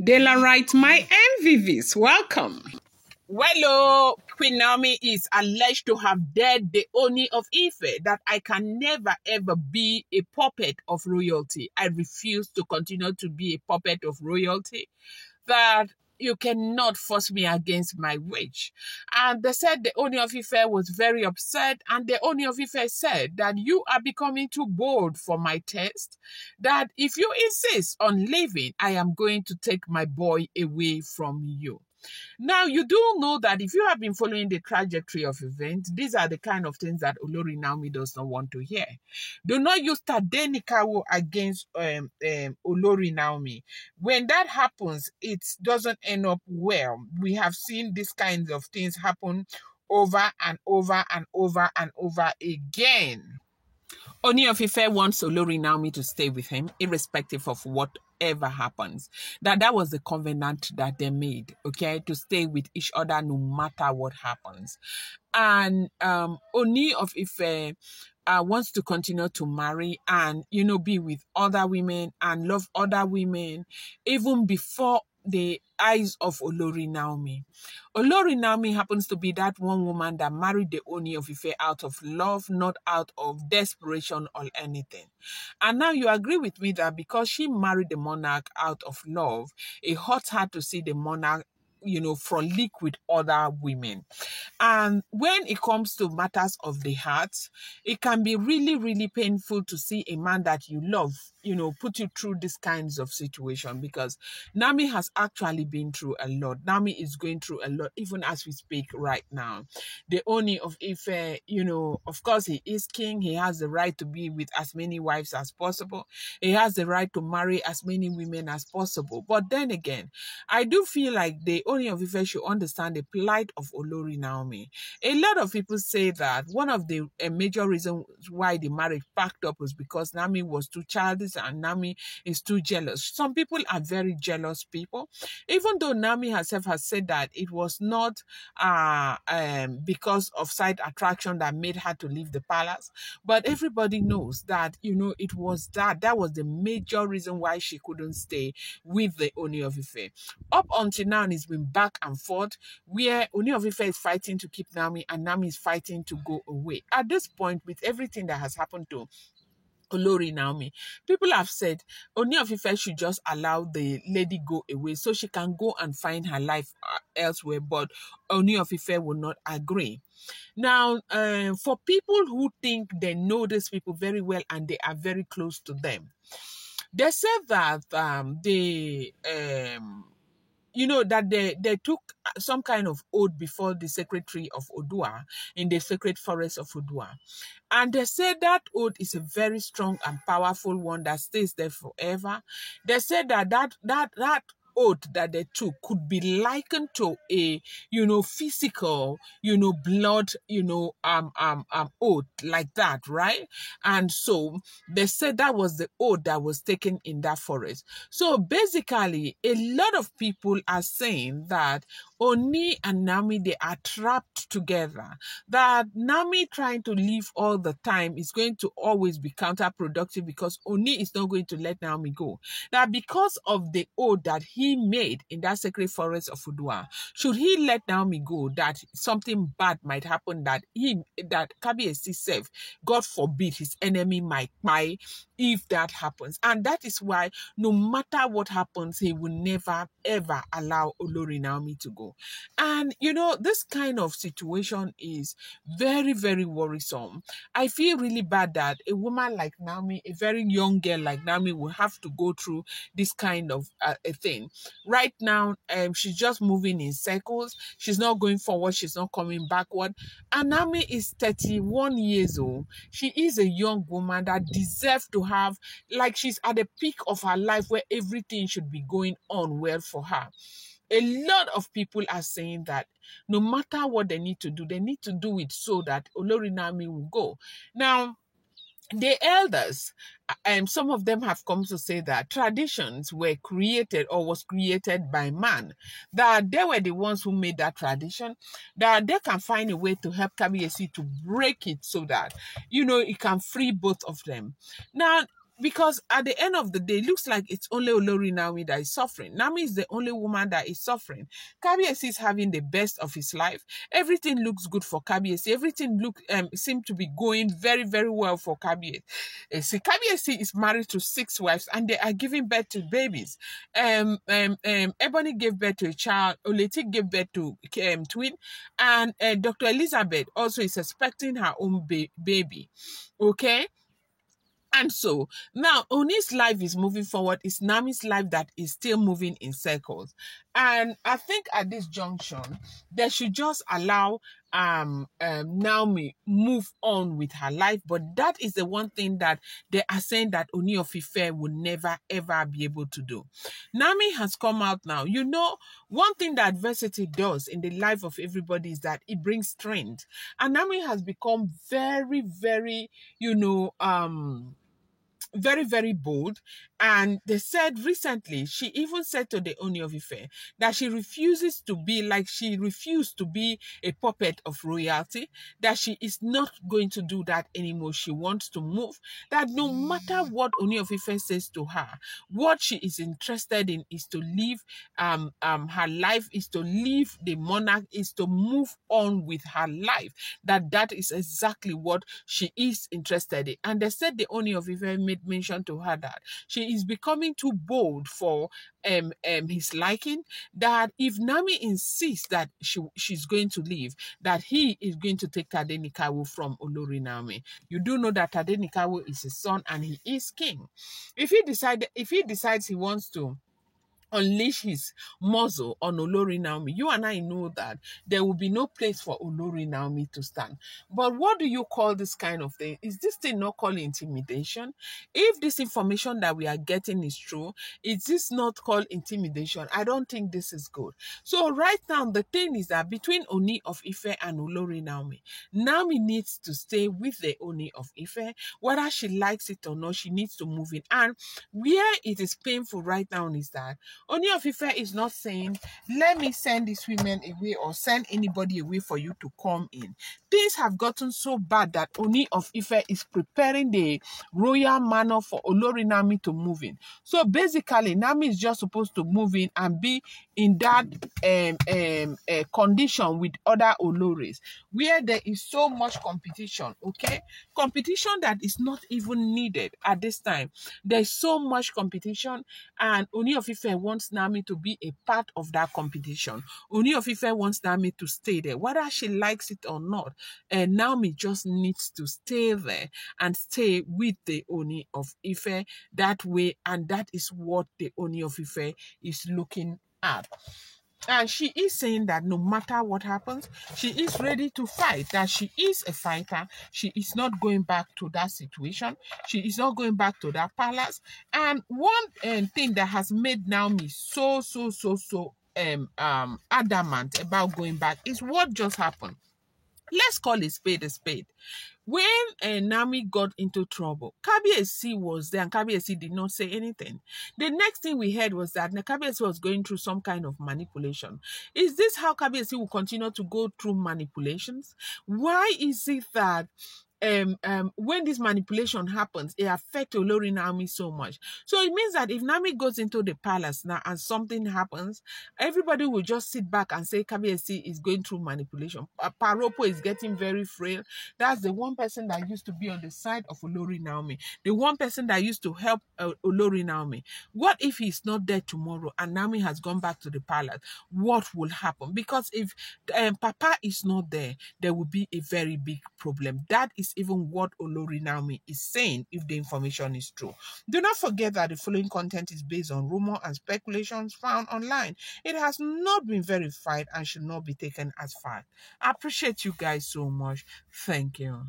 Delarite, my MVVs, welcome. Well, Queen Naomi is alleged to have dared the Ooni of Ife that I can never ever be a puppet of royalty. I refuse to continue to be a puppet of royalty. That you cannot force me against my wish. And they said the Ooni of Ife was very upset, and the Ooni of Ife said that you are becoming too bold for my taste, that if you insist on leaving, I am going to take my boy away from you. Now, you do know that if you have been following the trajectory of events, these are the kind of things that Olori Naomi does not want to hear. Do not use Tadenikawo against Olori Naomi. When that happens, it doesn't end up well. We have seen these kinds of things happen over and over and over and over again. Ooni of Ife wants Olori Naomi to stay with him, irrespective of whatever happens. That was the covenant that they made, okay, to stay with each other no matter what happens. And Ooni of Ife wants to continue to marry and, be with other women and love other women, even before the eyes of Olori Naomi. Olori Naomi happens to be that one woman that married the Ooni of Ife out of love, not out of desperation or anything. And now you agree with me that because she married the monarch out of love, it hurts her to see the monarch frolic with other women. And when it comes to matters of the heart, it can be really, really painful to see a man that you love, put you through these kinds of situation, because Naomi has actually been through a lot. Naomi is going through a lot, even as we speak right now. The Ooni of Ife, of course, he is king. He has the right to be with as many wives as possible. He has the right to marry as many women as possible. But then again, I do feel like the Ooni of Ife should understand the plight of Olori Naomi. A lot of people say that one of the major reasons why the marriage packed up was because Naomi was too childish and Naomi is too jealous. Some people are very jealous people, even though Naomi herself has said that it was not because of side attraction that made her to leave the palace. But everybody knows that, it was that was the major reason why she couldn't stay with the Ooni of Ife. Up until now, it's been back and forth, where Ooni of Ife is fighting to keep Naomi and Naomi is fighting to go away. At this point, with everything that has happened to Olori Naomi, people have said Ooni of Ife should just allow the lady go away so she can go and find her life elsewhere, but Ooni of Ife will not agree. Now, for people who think they know these people very well and they are very close to them, they said that they took some kind of oath before the secretary of Odua in the sacred forest of Odua. And they said that oath is a very strong and powerful one that stays there forever. They said that oath that they took could be likened to a, physical, blood, oath like that, right? And so they said that was the oath that was taken in that forest. So basically, a lot of people are saying that Ooni and Naomi, they are trapped together. That Naomi trying to leave all the time is going to always be counterproductive because Ooni is not going to let Naomi go. That because of the oath that he made in that sacred forest of Udua, should he let Naomi go, that something bad might happen, that Kabiyesi self, God forbid, his enemy might buy if that happens. And that is why no matter what happens, he will never, ever allow Olori Naomi to go. And, this kind of situation is very, very worrisome. I feel really bad that a woman like Naomi, a very young girl like Naomi, will have to go through this kind of a thing. Right now, she's just moving in circles. She's not going forward. She's not coming backward. And Naomi is 31 years old. She is a young woman that deserves to have, like, she's at the peak of her life where everything should be going on well for her. A lot of people are saying that no matter what they need to do it so that Olori Naomi will go. Now, the elders, some of them have come to say that traditions were created or was created by man, that they were the ones who made that tradition, that they can find a way to help Kabiyesi to break it so that, it can free both of them. Now, Because at the end of the day, it looks like it's only Olori Naomi that is suffering. Naomi is the only woman that is suffering. Kabiyesi is having the best of his life. Everything looks good for Kabiyesi. Everything seem to be going very, very well for Kabiyesi. Kabiyesi is married to 6 wives and they are giving birth to babies. Ebony gave birth to a child. Oleti gave birth to twin, and Dr. Elizabeth also is expecting her own baby. Okay. And so now Oni's life is moving forward. It's Nami's life that is still moving in circles. And I think at this junction, they should just allow Naomi move on with her life. But that is the one thing that they are saying that Oni of Ife will never ever be able to do. Naomi has come out now. You know, one thing that adversity does in the life of everybody is that it brings strength. And Naomi has become very, very, very, very bold. And they said recently, she even said to the Ooni of Ife that she refused to be a puppet of royalty, that she is not going to do that anymore. She wants to move, that no matter what Ooni of Ife says to her, what she is interested in is to live her life, is to live the monarch, is to move on with her life, that is exactly what she is interested in. And they said the Ooni of Ife made mention to her that she is becoming too bold for his liking, that if Nami insists that she's going to leave, that he is going to take Tadenikawo from Olori Naomi. You do know that Tadenikawo is his son and he is king. If he decides he wants to unleash his muzzle on Olori Naomi, you and I know that there will be no place for Olori Naomi to stand. But what do you call this kind of thing? Is this thing not called intimidation? If this information that we are getting is true, is this not called intimidation? I don't think this is good. So right now, the thing is that between Oni of Ife and Olori Naomi, Naomi needs to stay with the Oni of Ife. Whether she likes it or not, she needs to move in. And where it is painful right now is that Ooni of Ife is not saying, let me send these women away or send anybody away for you to come in. Things have gotten so bad that Ooni of Ife is preparing the royal manor for Olori Naomi to move in. So basically, Naomi is just supposed to move in and be in that condition with other Oloris, where there is so much competition, okay? Competition that is not even needed at this time. There's so much competition, and Ooni of Ife wants Naomi to be a part of that competition. Ooni of Ife wants Naomi to stay there, whether she likes it or not. And Naomi just needs to stay there and stay with the Ooni of Ife that way, and that is what the Ooni of Ife is looking at. And she is saying that no matter what happens, she is ready to fight, that she is a fighter. She is not going back to that situation. She is not going back to that palace. And one thing that has made Naomi so adamant about going back is what just happened. Let's call a spade a spade. When Naomi got into trouble, Kabiyesi was there and Kabiyesi did not say anything. The next thing we heard was that Kabiyesi was going through some kind of manipulation. Is this how Kabiyesi will continue to go through manipulations? Why is it that when this manipulation happens, it affects Olori Naomi so much? So it means that if Naomi goes into the palace now and something happens, everybody will just sit back and say Kabiyesi is going through manipulation. Paropo is getting very frail. That's the one person that used to be on the side of Olori Naomi, the one person that used to help Olori Naomi. What if he's not there tomorrow and Naomi has gone back to the palace? What will happen? Because if Papa is not there, there will be a very big problem. That is even what Olori Naomi is saying if the information is true. Do not forget that the following content is based on rumor and speculations found online. It has not been verified and should not be taken as fact. I appreciate you guys so much. Thank you.